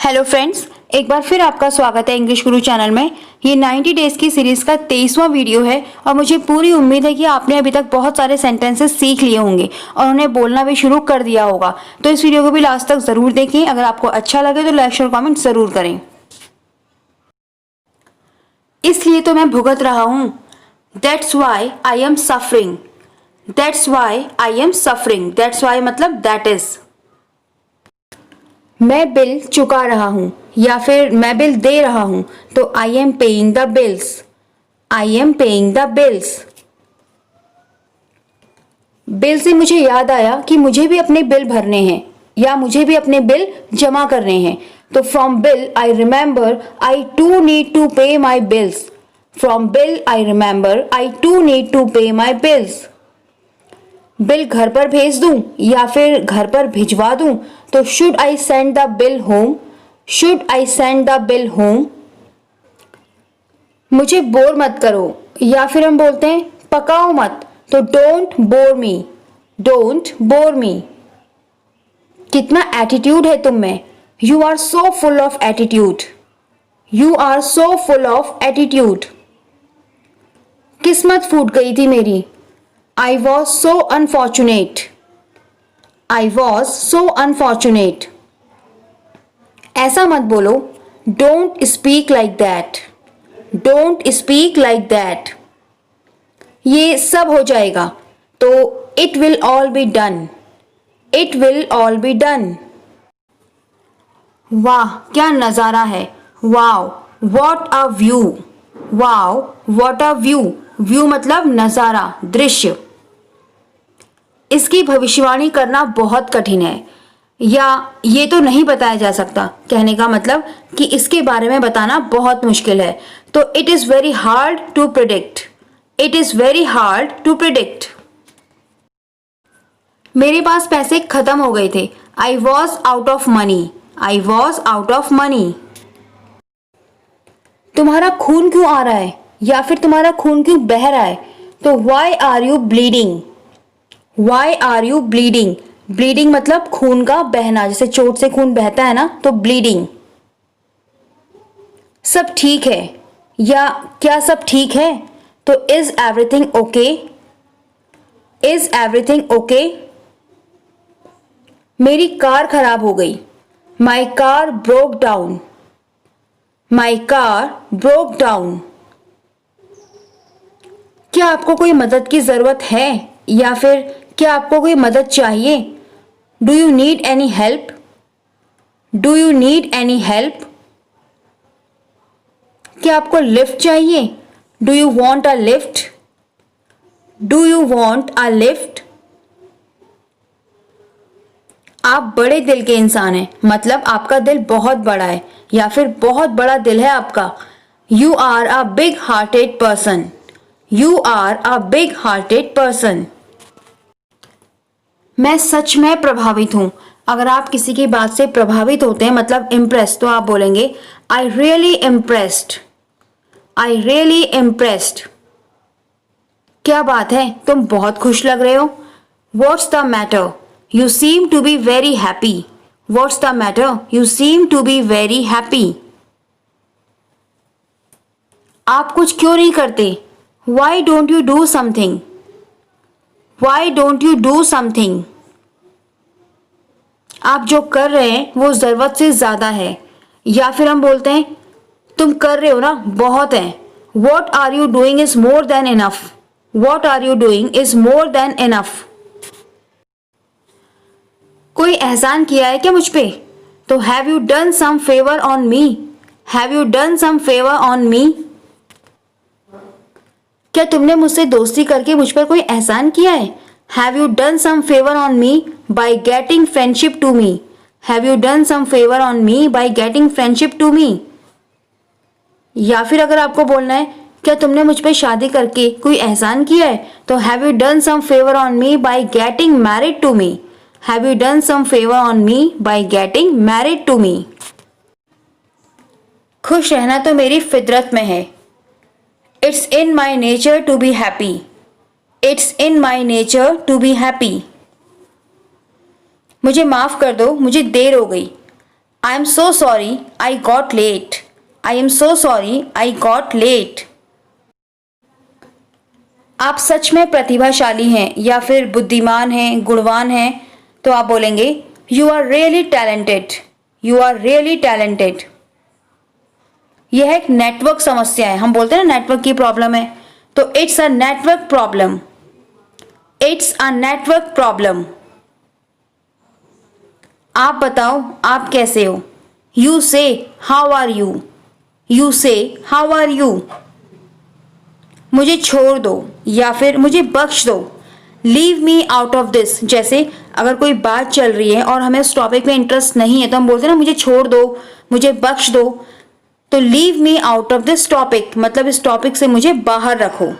Hello friends, एक बार फिर आपका स्वागत है इंग्लिश गुरु चैनल में। ये 90 डेज की सीरीज का 23वां वीडियो है और मुझे पूरी उम्मीद है कि आपने अभी तक बहुत सारे सेंटेंसेस सीख लिए होंगे और उन्हें बोलना भी शुरू कर दिया होगा। तो इस वीडियो को भी लास्ट तक जरूर देखें। अगर आपको अच्छा लगे तो लाइक शेयर कमेंट जरूर करें। इसलिए तो मैं भुगत रहा हूँ। That's why I am suffering. That's why I am suffering. That's why मतलब दैट इज। मैं बिल चुका रहा हूँ या फिर मैं बिल दे रहा हूँ तो I am paying the bills. I am paying the bills. Bill से मुझे याद आया कि मुझे भी अपने बिल भरने हैं या मुझे भी अपने बिल जमा करने हैं। तो from bill I remember I to need to pay my bills. From bill I remember I to need to pay my bills. Bill घर पर भेज दूं या फिर घर पर भिजवा दूं तो should I send the bill home. Should I send the bill home. मुझे बोर मत करो या फिर हम बोलते हैं पकाओ मत तो don't bore me. Don't bore me. कितना एटीट्यूड है तुम में। You are so full of attitude. You are so full of attitude. किस्मत फूट गई थी मेरी। I was so unfortunate. I was so unfortunate. ऐसा मत बोलो। Don't speak like that. Don't speak like that. ये सब हो जाएगा तो it will all be done. It will all be done. वाह क्या नज़ारा है। Wow, what a view. Wow, what a view. View मतलब नज़ारा, दृश्य। इसकी भविष्यवाणी करना बहुत कठिन है या ये तो नहीं बताया जा सकता। कहने का मतलब कि इसके बारे में बताना बहुत मुश्किल है। तो it is very hard to predict. It is very hard to predict. मेरे पास पैसे खत्म हो गए थे। I was out of money. I was out of money. तुम्हारा खून क्यों आ रहा है या फिर तुम्हारा खून क्यों बह रहा है तो why are you bleeding. Why are you bleeding? Bleeding मतलब खून का बहना, जैसे चोट से खून बहता है ना तो bleeding। सब ठीक है या क्या सब ठीक है तो is everything okay? Is everything okay? मेरी कार खराब हो गई। My car broke down. My car broke down. क्या आपको कोई मदद की जरूरत है या फिर क्या आपको कोई मदद चाहिए। Do you need any help. Do you need any help. क्या आपको लिफ्ट चाहिए। Do you want a lift. Do you want a lift. आप बड़े दिल के इंसान हैं मतलब आपका दिल बहुत बड़ा है या फिर बहुत बड़ा दिल है आपका। You are a big hearted person. You are a big hearted person. मैं सच में प्रभावित हूं। अगर आप किसी की बात से प्रभावित होते हैं मतलब इम्प्रेस तो आप बोलेंगे I really impressed. I really impressed. क्या बात है तुम बहुत खुश लग रहे हो। What's the matter. You seem to be very happy. What's the matter. You seem to be very happy. आप कुछ क्यों नहीं करते। Why don't you do something. Why don't you do something? आप जो कर रहे हैं वो जरूरत से ज्यादा है या फिर हम बोलते हैं तुम कर रहे हो ना बहुत है। What are you doing is more than enough. What are you doing is more than enough. कोई एहसान किया है क्या मुझ पे तो Have you done some favor on me? Have you done some favor on me? क्या तुमने मुझसे दोस्ती करके मुझ पर कोई एहसान किया है। Have you done some favor on me by getting friendship to me? Have you done some favor on me by getting friendship to me? या फिर अगर आपको बोलना है क्या तुमने मुझ पर शादी करके कोई एहसान किया है तो Have you done some favor on me by getting married to me? Have you done some favor on me by getting married to me? खुश रहना तो मेरी फितरत में है। It's in my nature to be happy. It's in my nature to be happy. मुझे माफ कर दो मुझे देर हो गई। I am so sorry I got late. I am so sorry I got late. आप सच में प्रतिभाशाली हैं या फिर बुद्धिमान हैं, गुणवान हैं, तो आप बोलेंगे you are really talented. You are really talented. यह एक नेटवर्क समस्या है, हम बोलते हैं ना नेटवर्क की प्रॉब्लम है, तो it's a network problem. It's a network problem. आप बताओ आप कैसे हो। यू से हाउ आर यू। यू से हाउ आर यू। मुझे छोड़ दो या फिर मुझे बख्श दो। Leave me out of this. जैसे अगर कोई बात चल रही है और हमें उस टॉपिक में इंटरेस्ट नहीं है तो हम बोलते हैं ना मुझे छोड़ दो, मुझे बख्श दो। तो leave me out of this topic मतलब इस टॉपिक से मुझे बाहर रखो।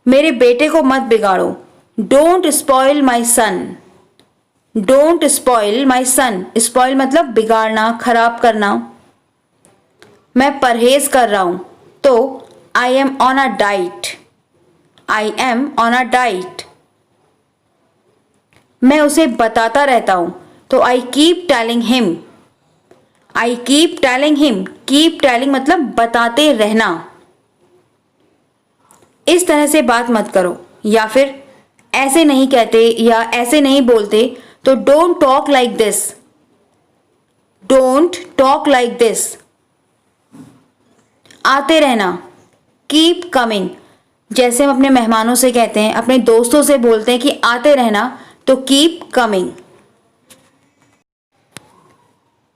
मेरे बेटे को मत बिगाड़ो। Don't spoil my son. Don't spoil my son. Spoil मतलब बिगाड़ना, खराब करना। मैं परहेज कर रहा हूं तो I am on a diet. I am on a diet. मैं उसे बताता रहता हूं तो I keep telling him. I keep telling him. Keep telling मतलब बताते रहना। इस तरह से बात मत करो या फिर ऐसे नहीं कहते या ऐसे नहीं बोलते तो don't talk like this. Don't talk like this. आते रहना। Keep coming. जैसे हम अपने मेहमानों से कहते हैं, अपने दोस्तों से बोलते हैं कि आते रहना, तो कीप कमिंग।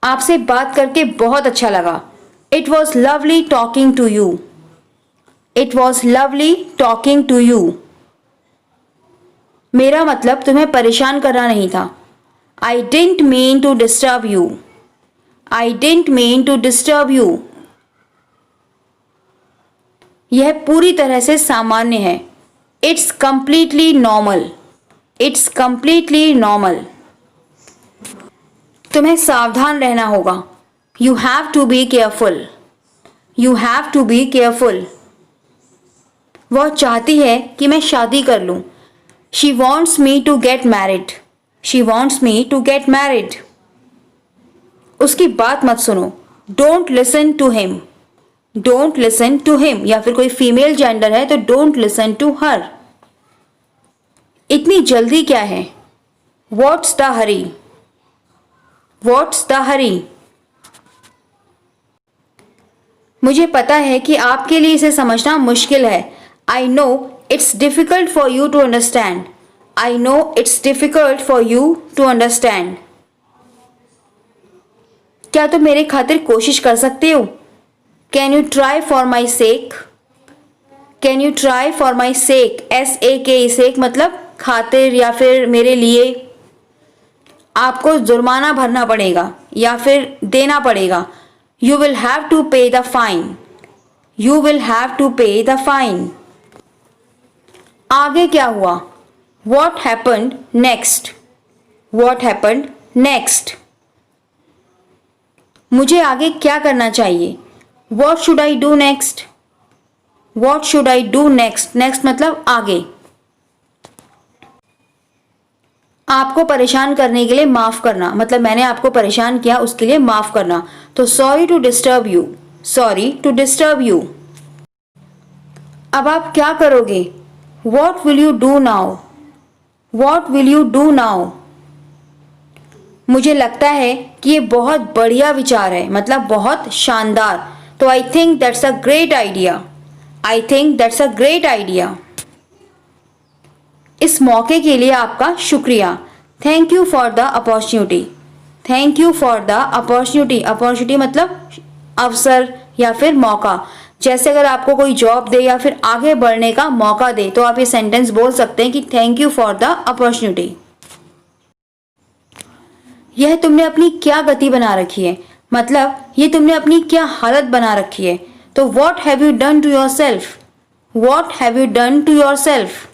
आपसे बात करके बहुत अच्छा लगा। It was lovely talking to you. It was lovely talking to you. मेरा मतलब तुम्हें परेशान करना नहीं था। I didn't mean to disturb you. I didn't mean to disturb you. यह पूरी तरह से सामान्य है। It's completely normal. It's completely normal. तुम्हें सावधान रहना होगा। You have to be careful. You have to be careful. वह चाहती है कि मैं शादी कर लूं। She wants me to get married. She wants me to get married. उसकी बात मत सुनो। Don't listen to him. Don't listen to him. या फिर कोई फीमेल जेंडर है तो डोंट लिसन टू हर। इतनी जल्दी क्या है। What's the hurry. What's the hurry. मुझे पता है कि आपके लिए इसे समझना मुश्किल है। I know it's difficult for you to understand. I know it's difficult for you to understand. क्या तुम मेरे खातिर कोशिश कर सकते हो। Can you try for my sake. Can you try for my sake. SAK sake मतलब खातिर या फिर मेरे लिए। आपको जुर्माना भरना पड़ेगा या फिर देना पड़ेगा। You will have to pay the fine. You will have to pay the fine. आगे क्या हुआ। What happened next. What happened next. मुझे आगे क्या करना चाहिए। What should I do next. What should I do next. Next मतलब आगे। आपको परेशान करने के लिए माफ करना मतलब मैंने आपको परेशान किया उसके लिए माफ करना। तो sorry to disturb you. Sorry to disturb you. अब आप क्या करोगे। What will you do now. What will you do now. मुझे लगता है कि ये बहुत बढ़िया विचार है मतलब बहुत शानदार। तो I think that's a great idea. I think that's a great idea. इस मौके के लिए आपका शुक्रिया। Thank you for the opportunity. Thank you for the opportunity. Opportunity मतलब अवसर या फिर मौका। जैसे अगर आपको कोई जॉब दे या फिर आगे बढ़ने का मौका दे तो आप ये सेंटेंस बोल सकते हैं कि thank you for the opportunity. यह तुमने अपनी क्या गति बना रखी है मतलब ये तुमने अपनी क्या हालत बना रखी है। तो what have you done to yourself. What have you done to yourself.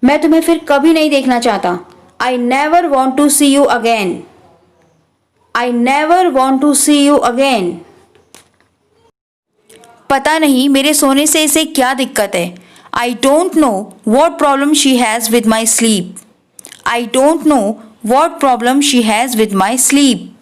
मैं तुम्हें फिर कभी नहीं देखना चाहता। I never want to see you again. I never want to see you again. पता नहीं मेरे सोने से इसे क्या दिक्कत है। I don't know what problem she has with my sleep. I don't know what problem she has with my sleep.